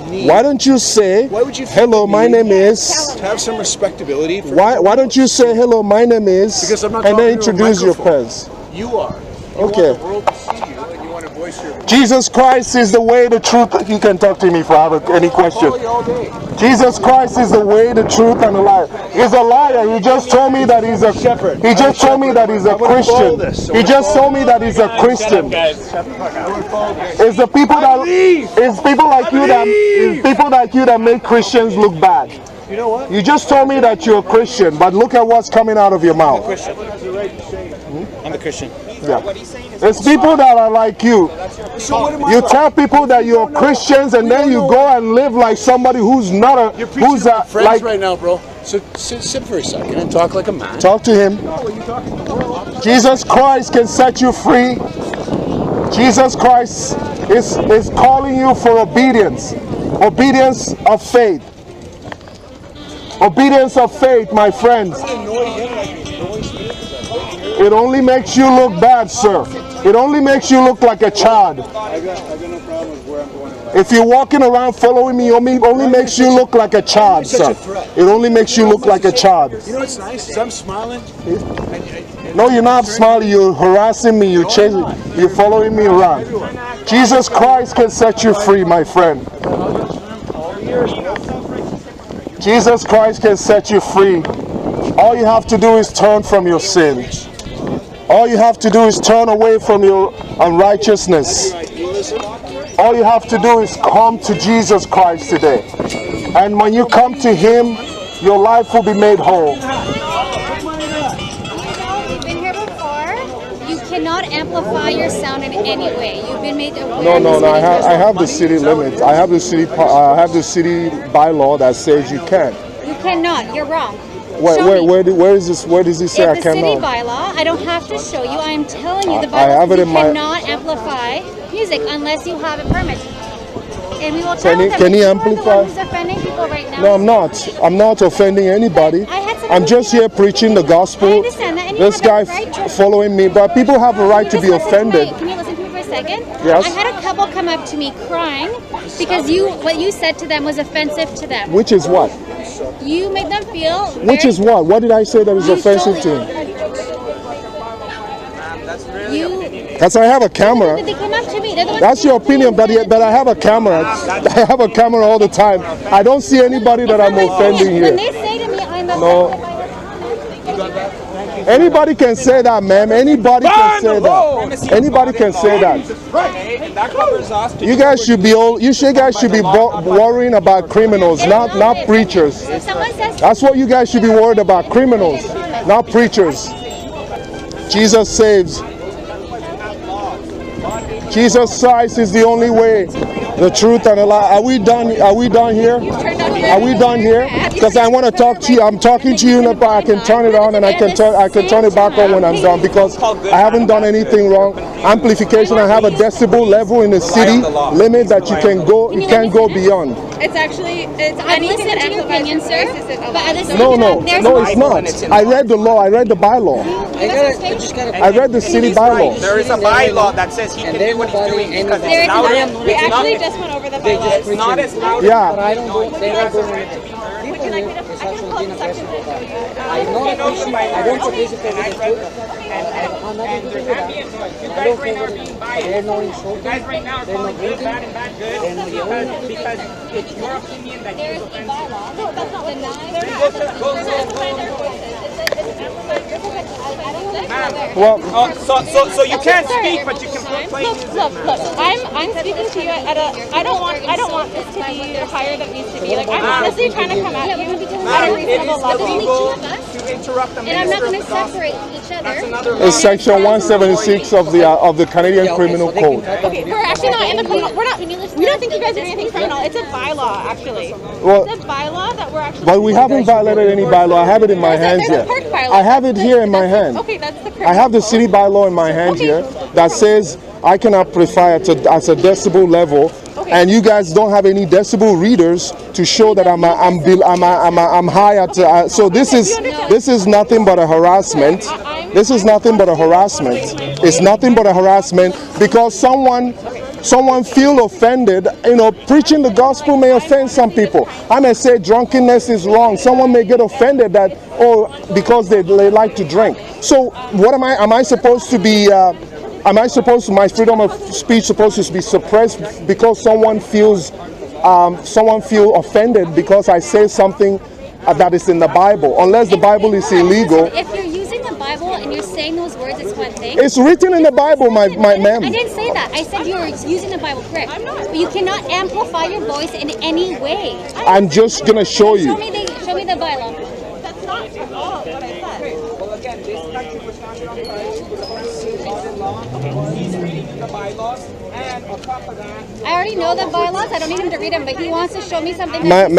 need. Why don't you say, Why would you hello, my name is... To have some respectability. Why don't you say, hello, my name is... Because I'm not and then talking to a introduce your microphone. pens. You are. You Okay. want the world to see you, and you want to voice your... Jesus Christ is the way, the truth. You can talk to me if I have any question. I'll follow you all day. Jesus Christ is the way, the truth, and the life. He's a liar. He just told me that he's a shepherd. He just told me that he's a Christian. He just told me that he's a Christian. It's the people that it's people like you that it's people like you that make Christians look bad. You know what? You just told me that you're a Christian, but look at what's coming out of your mouth. I'm a Christian. Yeah. It's people that are like you. So what am I You like? tell people that you're Christians, and then you go and live like somebody who's not a You're preaching who's to my a friends like. right now, bro. So sit for a second and talk like a man. Talk to him. Jesus Christ can set you free. Jesus Christ is calling you for obedience. Obedience of faith. Obedience of faith, my friends. It only makes you look bad, sir. It only makes you look like a child. I got no problem with where I'm going. If you're walking around following me, only makes you look like a child, sir. It only makes you look like a child. You know what's nice? Is I'm smiling. No, you're not smiling. You're harassing me. You're chasing. You're following me around. Jesus Christ can set you free, my friend. Jesus Christ can set you free. All you have to do is turn from your sins. All you have to do is turn away from your unrighteousness. All you have to do is come to Jesus Christ today. And when you come to Him, your life will be made whole. You've been here before. You cannot amplify your sound in any way. You've been made aware. No. I have the city limits. I have the city bylaw that says you can't. You cannot. You're wrong. Where is this? Where does it say I It's the city cannot? bylaw. I don't have to show you. I am telling you the I have bylaw it says in you my- cannot amplify music unless you have a permit. And we will tell Can he- them can he that you are the amplify? one who's offending people right now. No, I'm not. I'm not offending anybody. I had someone I'm just who- here preaching the I gospel. understand that, and you This have guy that right to- following me, but people have a right to Just be listen offended. Can you listen to me for a second? Yes. I had a couple come up to me crying because what you said to them was offensive to them. Which is what? You made them feel. Which is what? What did I say that is You offensive told- to him? You. Because I have a camera. They came up to me. They're the ones That's who your told me opinion, but you I have a camera. I have a camera all the time. I don't see anybody that I'm offending When here. they say to me, I'm No. offended by Anybody can say that, ma'am. Anybody can say that. Anybody can say that. Right. That covers us. You guys should be worrying about criminals, not preachers. If someone says That's what you guys should be worried about, criminals, not preachers. Jesus saves. Jesus Christ is the only way, the truth, and the life. Are we done? Are we done here? Are we done here? Because I want to talk to you. I'm talking to you, but I can turn it on and I can turn it back on when I'm done because I haven't done anything wrong. Amplification. I have a decibel level in the city limit that you can't go beyond. It's actually, I've listened to your opinion, sir. But I listened No, to no, there's no, it's not. I read the law. I read the bylaw. I read the city bylaw. There is a bylaw that says he can do what he's doing because There it's is a louder. bylaw. we actually just went over the bylaws. It's not as loud. Yeah. Would you like me to, I can pull the section and show you. I don't participate in this. And there's ambient noise. You guys right now are being biased. You guys right now are calling good bad and bad good because it's your opinion that There's you a bylaw. No, that's not Well, So you can't speak, but you can play music. Look, I'm speaking to you at a, I don't want this to be higher than it needs to be. Like, I'm honestly trying to come at you at a reasonable level. Illegal to interrupt the And I'm not minister going of to the gospel. separate each other. That's another law. it's section 176 of the Canadian Criminal Code. Okay, we're actually not in the criminal. We don't think you guys are doing anything criminal. It's a bylaw, actually. Well, It's a bylaw that we're actually. but we haven't violated any bylaw. I have it in my hands There's a here. park bylaw. I have it here in my hand. Okay, that's the. I have the city bylaw in my hand here that says I can amplify at a decibel level, and you guys don't have any decibel readers to show that I'm high at. So this is nothing but a harassment. This is nothing but a harassment. It's nothing but a harassment because someone someone feel offended. You know, preaching the gospel may offend some people. I may say drunkenness is wrong. Someone may get offended that, oh, because they like to drink. So what am I supposed to be, my freedom of speech supposed to be suppressed because someone feel offended because I say something that is in the Bible, unless the Bible is illegal. If you're using the Bible and you're saying those words, it's one thing. It's written in the Bible, my ma'am. I didn't say that. I said you're using the Bible correct. But you cannot amplify your voice in any way. I'm just gonna show you. Show me the bylaw. That's not at all what I said. Well, again, this country was founded on Christ. He's reading the bylaws, and on top of that, I already know the bylaws. I don't need him to read them, but he wants to show me something. Ma'am,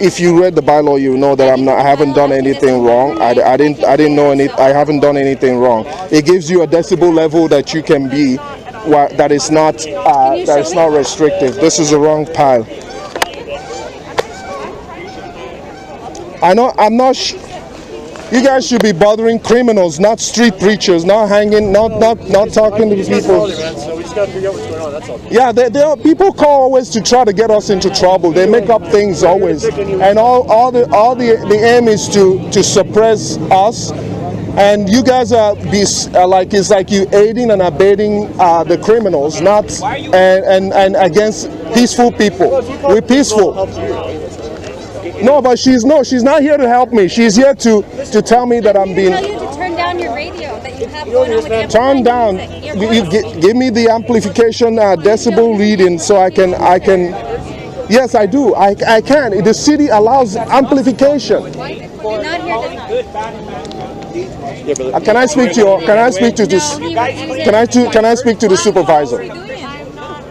if you read the bylaw, you know that I haven't done anything wrong. I haven't done anything wrong. It gives you a decibel level that you can be, that is not restrictive. This is the wrong pile. I'm not. You guys should be bothering criminals, not street preachers, not hanging, not talking to people. So we just gotta figure out what's going on. That's all. Yeah, there are people call always to try to get us into trouble. They make up things always, and all the aim is to suppress us. And you guys it's like you aiding and abetting the criminals, not and against peaceful people. We're peaceful. No, but she's not here to help me. She's here to tell me that I'm being. Tell you to turn down your radio that you have going on with Turn down. Give me the amplification decibel reading so I can. Yes, I do. I can. The city allows amplification. You're not here to Can I speak to you? Can I speak to this? Can I speak to the supervisor?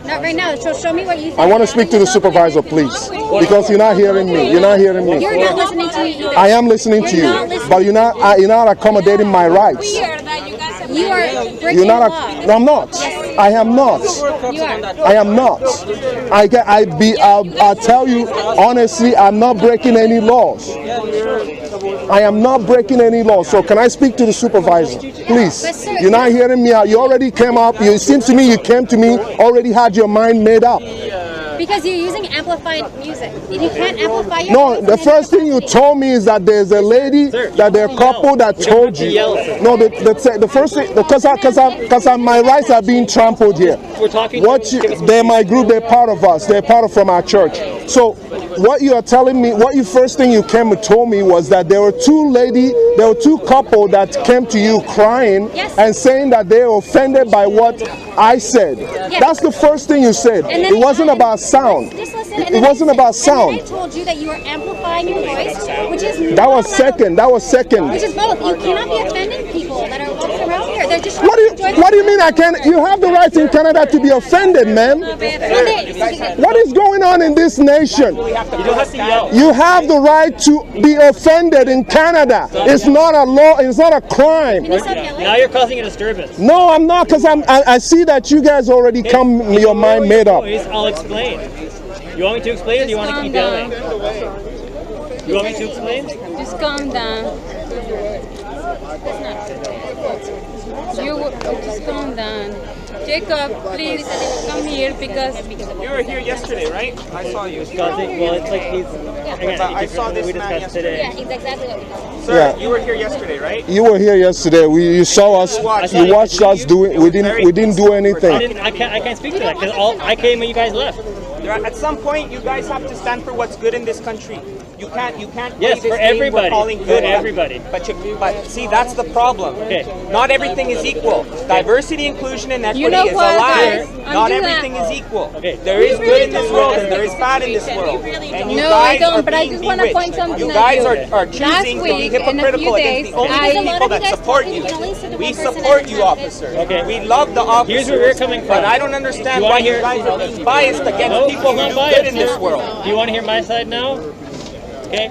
Not right now. So show me what you think. I want to speak to the supervisor, please, because you're not hearing me. You're not hearing me. You're not listening to me either. I am listening to you, but you're not accommodating my rights. You are breaking You're not. law. No, I'm not. I am not. You are. I am not. I'll tell you honestly, I'm not breaking any laws. I am not breaking any laws. So can I speak to the supervisor, please? You're not hearing me out. You already came up. It seems to me you came to me already had your mind made up. Because you're using amplified music. You can't amplify your No, voice the in first thing you told me is that there's a lady, that there are a couple that told you. No, the first thing, because my rights are being trampled here. They're my group, they're part of us, they're part of from our church. So what you are telling me, first thing you came and told me was that there were two couple that came to you crying and saying that they were offended by what I said. That's the first thing you said. It wasn't about sound. It wasn't about sound. I told you that you were amplifying your voice, which is That was second. Which is both. You cannot be offending people that are walking around here. They're just What do you mean I can't? You have the right in Canada to be offended, ma'am. What is going on in this nation? You don't have to yell. You have the right to be offended in Canada. It's not a law. It's not a crime. Now you're causing a disturbance. No, I'm not, because I see that you guys already come your mind made up. I'll explain. You want me to explain or do you want to keep yelling? You want me to explain? Just calm down. Just calm down. Jacob, please come here because you were here yesterday, right? I saw you. Well, it's like he's. I saw this man yesterday. Yeah, it's exactly what we did. Sir, you were here yesterday, right? You were here yesterday. You saw us. You watched us doing. We didn't do anything. I can't speak to that because I came and you guys left. At some point, you guys have to stand for what's good in this country. You can't. Yes, play this for game everybody. we're calling good. For everybody. But see, that's the problem. Okay. Not everything is equal. Diversity, inclusion, and equity You know is what, a lie. guys? Not Undo everything that. is equal. Okay. There is good in this world and there is bad in this world. And you No, guys I don't, are but I being just want to point bewitched. something You out guys here. are choosing to be week, in a hypocritical few against days, the only I- people that support you. We support you, officers. Okay. We love the officers. Here's where we're coming from. But I don't understand You why wanna you hear- guys are being biased against No, people I'm not who do biased. good in this world. Do you want to hear my side now? Okay.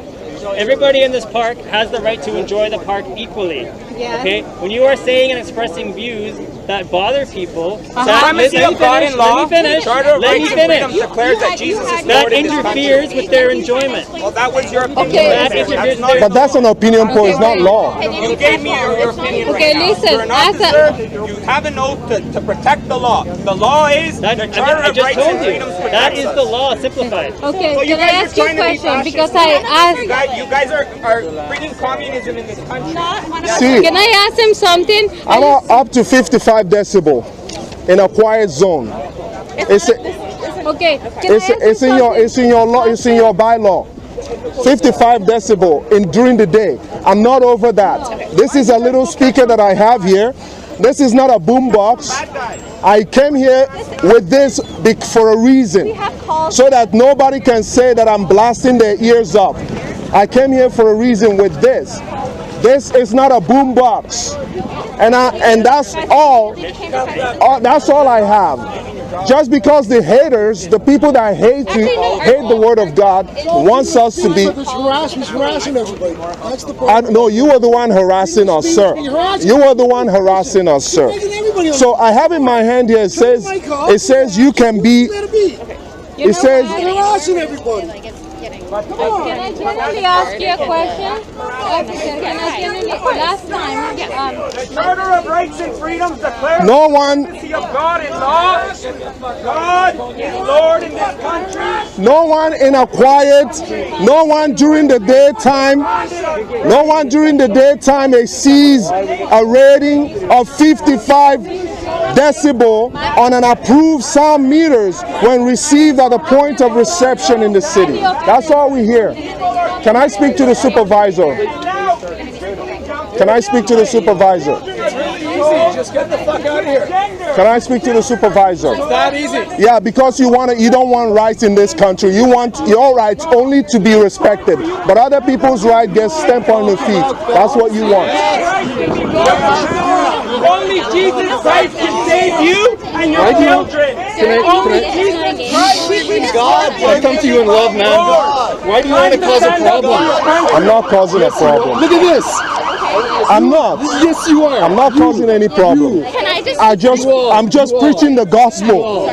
Everybody in this park has the right to enjoy the park equally. Yeah. Okay. When you are saying and expressing views that bother people. Supremacy of God and law. Let me finish. Charter of Let me Rights and Freedoms finish. declares that Jesus is That Lord in this country. interferes with their enjoyment. Well, that was your opinion. That interferes with their But that's an opinion poll, it's not law. You gave me your opinion Okay, right now. listen, You're an as a- officer. You have an oath to protect the law. The law is That, the I Charter of just Rights told and you. Freedoms That protects is us. the law simplified. Okay, Well, you can I guys are ask you a trying to be question? fascist. Because I asked, You guys are bringing communism in this country. See, can I ask him something? I'm up to 55 decibel in a quiet zone. It's Okay, can I ask it's you in your something? it's in your law, it's in your bylaw. 55 decibel in during the day. I'm not over that. This is a little speaker that I have here. This is not a boom box. I came here with this for a reason, so that nobody can say that I'm blasting their ears up. I came here for a reason with this. This is not a boom box, and that's all. That's all I have. Just because the haters, the people that hate the word of God, wants us to be. He's harassing everybody. That's the problem. No, you were the one harassing us, sir. You were the one harassing us, sir. So I have in my hand here. It says you can be. It says. Harassing everybody. Can I generally ask you a question? Last time, The Charter of Rights and Freedoms declares No one. the supremacy of God and law. God is Lord in this country. No one in a quiet, no one during the daytime, no one during the daytime sees a rating of 55 decibel on an approved sound meters when received at the point of reception in the city. That's all we hear. Can I speak to the supervisor? Can I speak to the supervisor? Just get the fuck out of here. Can I speak to the supervisor? It's that easy. Yeah, because you don't want rights in this country. You want your rights only to be respected, but other people's right gets stamped on the feet. That's what you want. Only Jesus Christ can save you and your children. Only Jesus Christ. God, I come to you in love, man. Why do you want to cause a problem? I'm not causing a problem. Look at this. I'm not. Yes, you are. I'm not causing any problem. Can I just? I'm just preaching the gospel.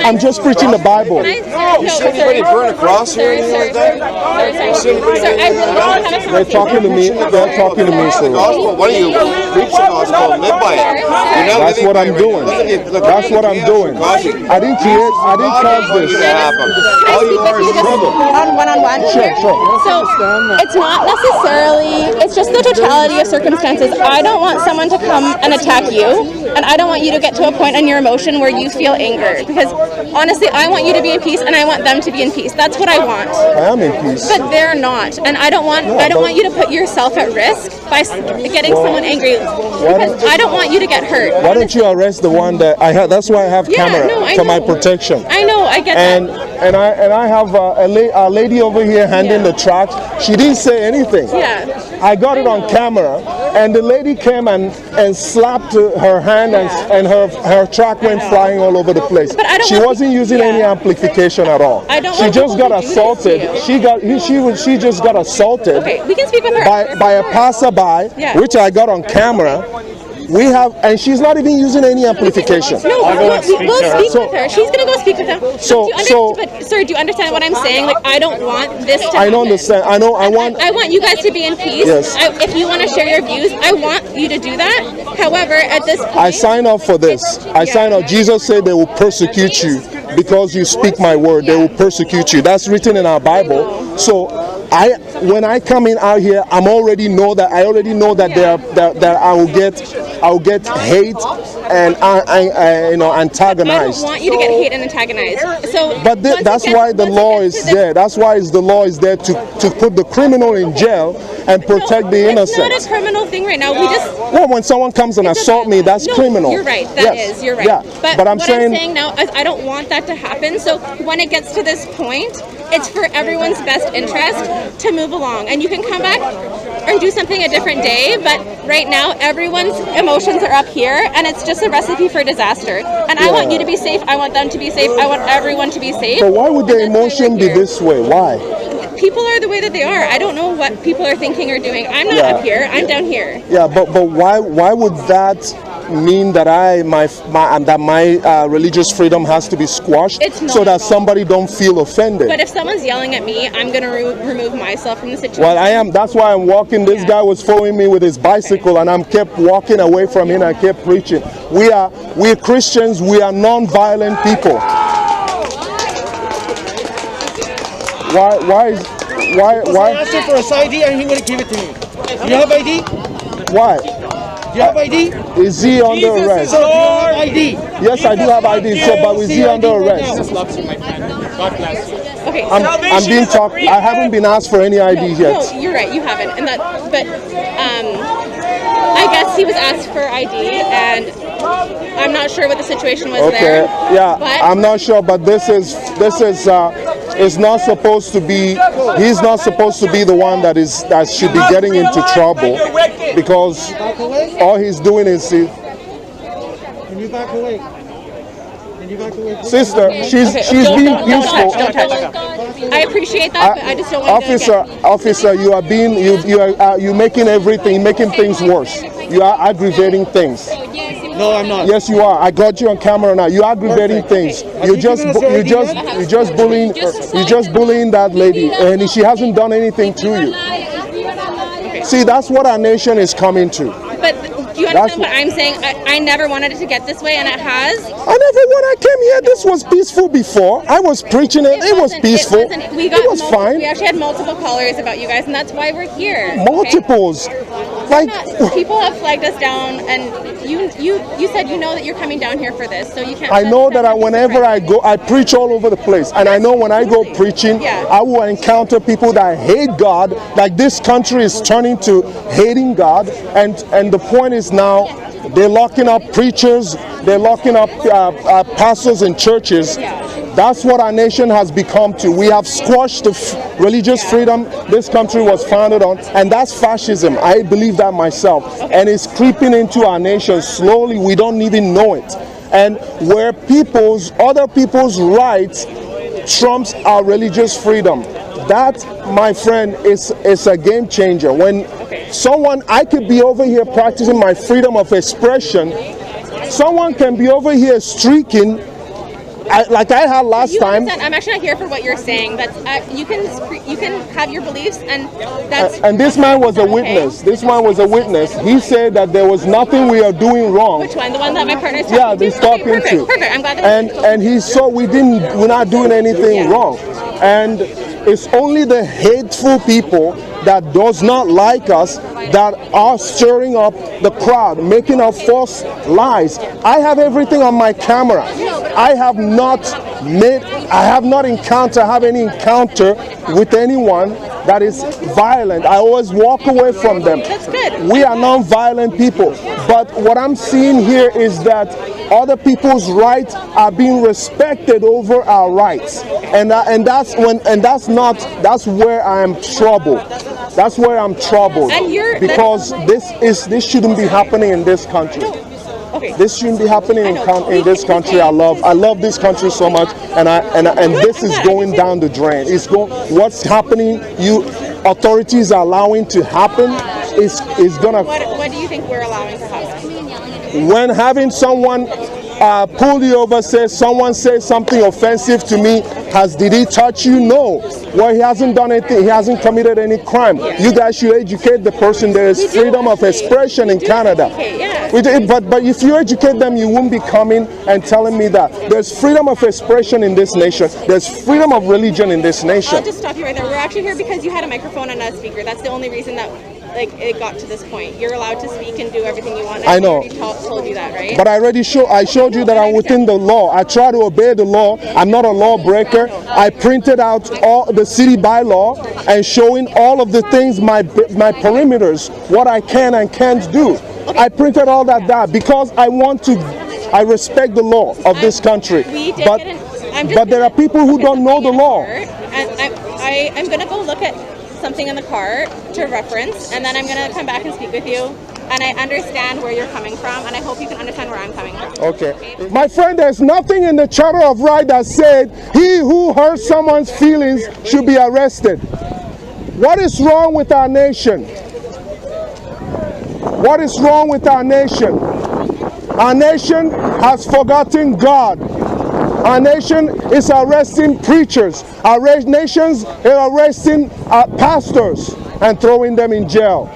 I'm just preaching the Bible. You see anybody burn a cross here or anything like that? Sir, I really don't have a They're talking to me. They're talking to me, sir. Gospel. Why don't you preach the gospel? Live by it. You're not That's living what by I'm it. doing. Look, That's what I'm doing. I didn't create. I didn't cause this. All you are is trouble. on one-on-one Sure, here. sure. So it's not necessarily, it's just the totality of circumstances. I don't want someone to come and attack you, and I don't want you to get to a point in your emotion where you feel anger, because honestly, I want you to be in peace and I want them to be in peace. That's what I want. I am in peace. But they're not, and I don't want you to put yourself at risk by getting someone angry, because I don't want you to get hurt. Why don't you arrest the one that I have? That's why I have Yeah, camera no, I for my know. protection. I know, I get And that. I have a lady over here handing the track. She didn't say anything. Yeah. I got it on camera, and the lady came and slapped her hand, and her track went flying all over the place. But I don't She want wasn't people- using any yeah. amplification at all. I don't She want just people got to do this to assaulted. you. She just got assaulted Okay, we can speak with her. by a passerby, Yeah. which I got on camera. We have, and she's not even using any amplification. No, we'll speak So- with her. She's gonna go speak with them. But sir, do you understand what I'm saying? Like, I don't want this to I happen. don't understand. I know. I want. I want you guys to be in peace. Yes. If you want to share your views, I want you to do that. However, at this point, I sign up for this. I sign up. Jesus said they will persecute you because you speak my word. They will persecute you. That's written in our Bible. So when I come in out here, I already know that that I will get hate and antagonized. I don't want you to get hate and antagonized. So, But that's why the law is there. That's why the law is there to put the criminal in jail and protect the innocent. It's not a criminal thing right now. We just. Well, when someone comes and assault me, that's criminal. You're right. You're right. Yeah. But I'm what saying. I'm saying now is I don't want that to happen. So when it gets to this point, it's for everyone's best interest to move along. And you can come back and do something a different day. But right now, everyone's emotions are up here, and it's just a recipe for disaster. And I want you to be safe. I want them to be safe. I want everyone to be safe. But why would the emotion be this way? Why? People are the way that they are. I don't know what people are thinking or doing. I'm not up here. I'm down here. Yeah, but why would that mean that my religious freedom has to be squashed It's not so at that all. somebody don't feel offended. But if someone's yelling at me, I'm going to remove myself from the situation. Well, I am. That's why I'm walking. This guy was following me with his bicycle, and I'm kept walking away from him. I kept preaching. We're Christians. We are non-violent people. Why? I asked him for his ID and he wouldn't give it to me. Do you have ID? Why? Do you have ID? Is he under arrest? So do you have ID? Yes, I do have ID. So, but is he under arrest? Okay, I'm being talked. I haven't been asked for any ID yet. no, you're right, you haven't. And but I guess he was asked for ID, and I'm not sure what the situation was there. Okay, yeah, But I'm not sure, but this is it's not supposed to be. He's not supposed to be the one that should be getting into trouble, because all he's doing is. Can you back away? Can you back away? Sister, she's being peaceful. Don't touch. I appreciate that, but I just don't want Officer, you are being you making things worse. You are aggravating things. No, I'm not. Yes, you are. I got you on camera now. You're aggravating things. You just bullying that lady, and she hasn't done anything to you. See, that's what our nation is coming to. But do you understand what I'm saying? I never wanted it to get this way, and it has. When I came here, this was peaceful before. I was preaching it. It was peaceful. It was fine. We actually had multiple callers about you guys, and that's why we're here. Multiples. Okay? People have flagged us down, and you said you know that you're coming down here for this, so you can't. I know that whenever I go, I preach all over the place, and I know when I go preaching, I will encounter people that hate God. Like this country is turning to hating God, and the point is now they're locking up preachers, they're locking up pastors in churches. That's what our nation has become to. We have squashed the religious freedom this country was founded on, and that's fascism. I believe that myself, and it's creeping into our nation slowly. We don't even know it. And where other people's rights trumps our religious freedom, that, my friend, is a game changer. When I could be over here practicing my freedom of expression, someone can be over here streaking like I had last time. I'm actually not here for what you're saying. That's you can have your beliefs, and that's. And this man was a witness. This man was a witness. He said that there was nothing we are doing wrong. Which one? The one that my partner's talking yeah, he's talking perfect, to. Perfect. I'm glad that. And he saw we're not doing anything wrong, and it's only the hateful people that does not like us that are stirring up the crowd, making up false lies. I have everything on my camera. I have not have any encounter with anyone that is violent. I always walk away from them. That's good. We are non-violent people. But what I'm seeing here is that other people's rights are being respected over our rights, and that's where I am troubled. That's where I'm troubled, because this shouldn't be happening in this country. Okay. This shouldn't be happening in this country. I love this country so much, and this is going down the drain. What's happening? Authorities are allowing to happen. Is gonna. What do you think we're allowing to happen? When having someone pull you over, someone says something offensive to me, did he touch you? No. Well, he hasn't done anything. He hasn't committed any crime. You guys should educate the person. There is freedom of expression in Canada. But if you educate them, you won't be coming and telling me that. There's freedom of expression in this nation. There's freedom of religion in this nation. I'll just stop you right there. We're actually here because you had a microphone and a speaker. That's the only reason that it got to this point. You're allowed to speak and do everything you want. I know. I already told you that, right? But I showed you that I'm within the law. I try to obey the law. I'm not a lawbreaker. I printed out all the city bylaw and showing all of the things, my perimeters, what I can and can't do. Okay. I printed all that down because I respect the law of this country. But there are people who don't know the law. And I'm going to go look at something in the car to reference, and then I'm going to come back and speak with you. And I understand where you're coming from, and I hope you can understand where I'm coming from. Okay. My friend, there's nothing in the Charter of Rights that said he who hurts someone's feelings should be arrested. What is wrong with our nation? What is wrong with our nation? Our nation has forgotten God. Our nation is arresting preachers. Our nation is arresting pastors and throwing them in jail.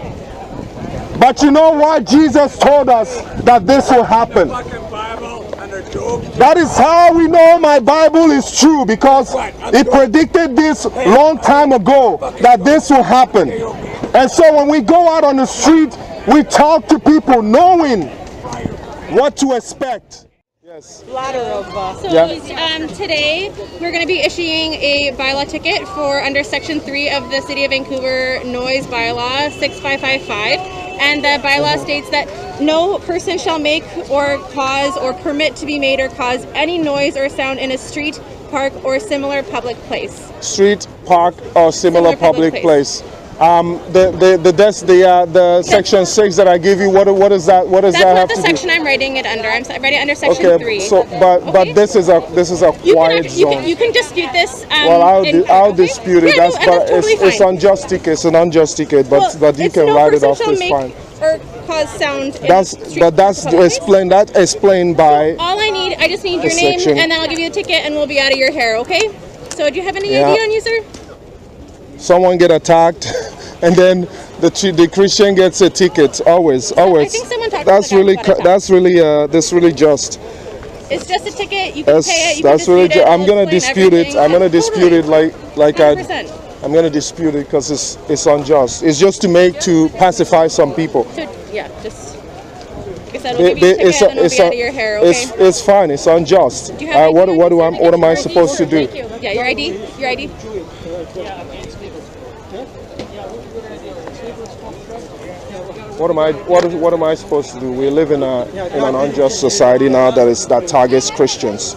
But you know what? Jesus told us that this will happen. That is how we know my Bible is true, because it predicted this long time ago that this will happen. And so when we go out on the street, we talk to people knowing what to expect. Yes. Today we're going to be issuing a bylaw ticket for under Section 3 of the City of Vancouver Noise Bylaw 6555. And the bylaw states that no person shall make or cause or permit to be made or cause any noise or sound in a street, park, or similar public place. Street, park, or similar public place. The section 6 that I give you, what does that have to do? That's not the section I'm writing it under. I'm writing it under section 3. So, but this is a quiet zone. You can dispute this. Well, I'll dispute it. Yeah, it's unjust ticket. It's an unjust ticket, but you can write it off. It's fine. Or cause sound. That's explained. That's explained by. All I just need your name, and then I'll give you a ticket, and we'll be out of your hair. Okay? So, do you have any ID on you, sir? Someone get attacked, and then the Christian gets a ticket. Always. I think someone talked that's really just. It's just a ticket. You can pay it. You that's can really. dispute it. I'm gonna dispute it. I'm gonna dispute it like 100%. I'm gonna dispute it because it's unjust. It's just to pacify some people. Just. Like I said, we'll give you a ticket, and we'll be out of your hair. Okay? It's fine. It's unjust. What am I supposed to do? Thank you. Yeah, your ID. Your ID. What am I supposed to do? We live in an unjust society now that targets Christians.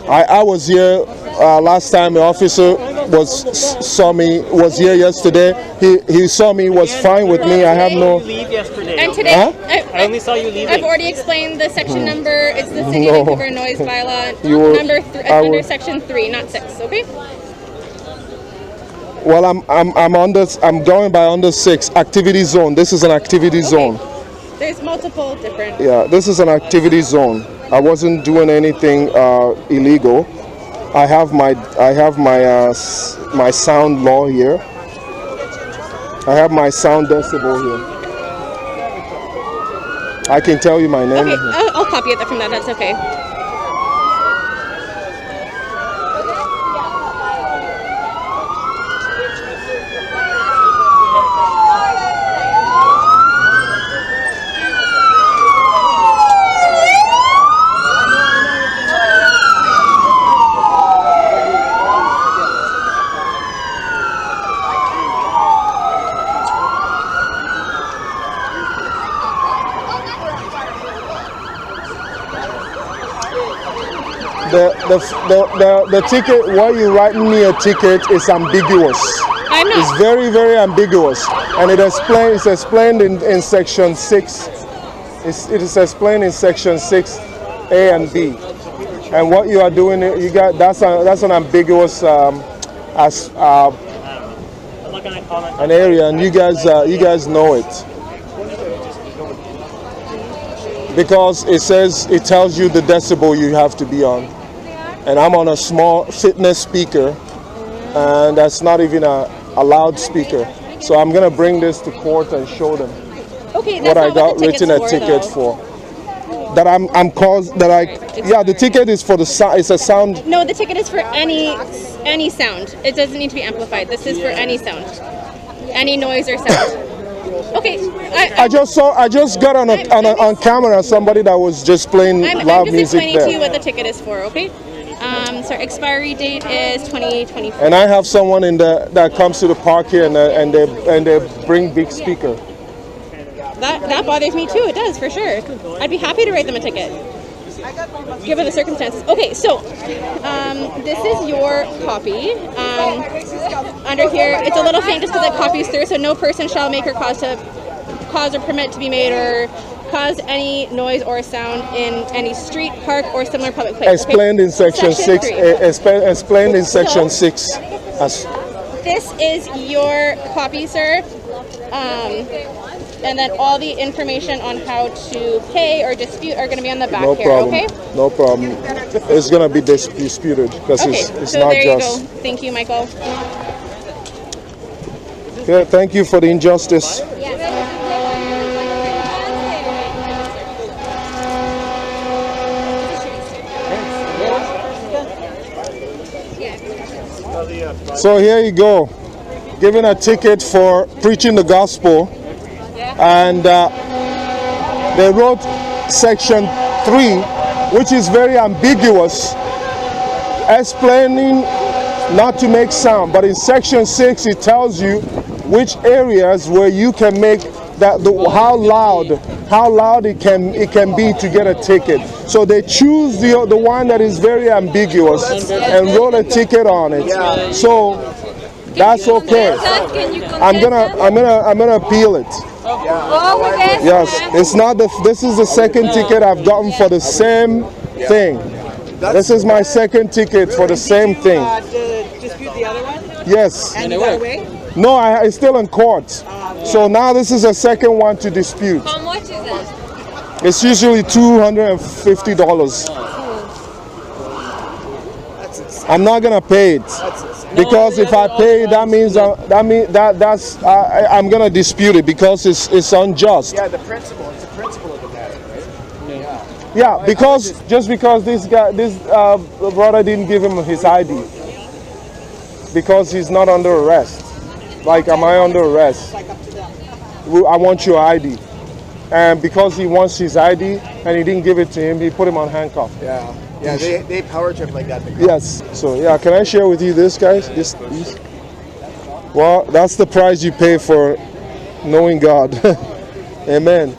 I was here last time. The officer was here yesterday. He saw me, was fine with me. I have no. And today, I only saw you leaving. I've already explained the section number. It's the City of Vancouver Noise Bylaw under Section 3, not 6. Okay. Well, I'm going by under 6 activity zone. This is an activity zone. There's multiple different. Yeah, this is an activity zone. I wasn't doing anything illegal. I have my sound law here. I have my sound decibel here. I can tell you my name. Okay, I'll copy it from that. That's okay. The ticket, why you writing me a ticket is ambiguous. I'm not. It's very, very ambiguous, and it's explained in section 6. It is explained in section 6A and B. And what you are doing, that's an ambiguous an area, and you guys know it. Because it tells you the decibel you have to be on. And I'm on a small fitness speaker, and that's not even a loudspeaker. So I'm gonna bring this to court and show them what I got written a ticket for. That the ticket is for the sound. It's a sound. No, the ticket is for any sound. It doesn't need to be amplified. This is for any sound, any noise or sound. Okay. I just got on camera somebody that was just playing loud music there. I'm just explaining to you what the ticket is for, okay? So expiry date is 2024. And I have someone that comes to the park here and they bring big speaker. That bothers me too. It does, for sure. I'd be happy to write them a ticket, given the circumstances. Okay, so this is your copy. Under here, it's a little faint just because it copies through. So no person shall make or cause or permit to be made or cause any noise or sound in any street, park, or similar public place. Explained in section 6. Explained in section 6. This is your copy, sir. and then all the information on how to pay or dispute are going to be on the back No here, problem. okay? No problem. It's gonna be disputed because Okay, it's so not there just. you go. Thank you, Michael. Yeah, thank you for the injustice. So here you go, given a ticket for preaching the gospel, and they wrote section 3, which is very ambiguous, explaining not to make sound, but in section 6 it tells you which areas where you can make that, how loud it can be to get a ticket. So they choose the one that is very ambiguous and wrote a ticket on it. So that's okay. I'm gonna appeal it. Yes, it's not this is the second ticket I've gotten for the same thing. This is my second ticket for the same thing. Dispute the other one? Yes. And you got away? No, it's still in court. So now this is a second one to dispute. How much is that? It's usually $250. I'm not gonna pay it because if I pay, that means I'm gonna dispute it because it's unjust. Yeah, the principle. It's the principle of the matter, right? Yeah, because this brother didn't give him his ID because he's not under arrest. Like, am I under arrest? I want your ID. And because he wants his ID and he didn't give it to him, he put him on handcuff. Yeah, they power trip like that. Yes. So yeah, can I share with you this, guys? These? Well, that's the price you pay for knowing God. Amen.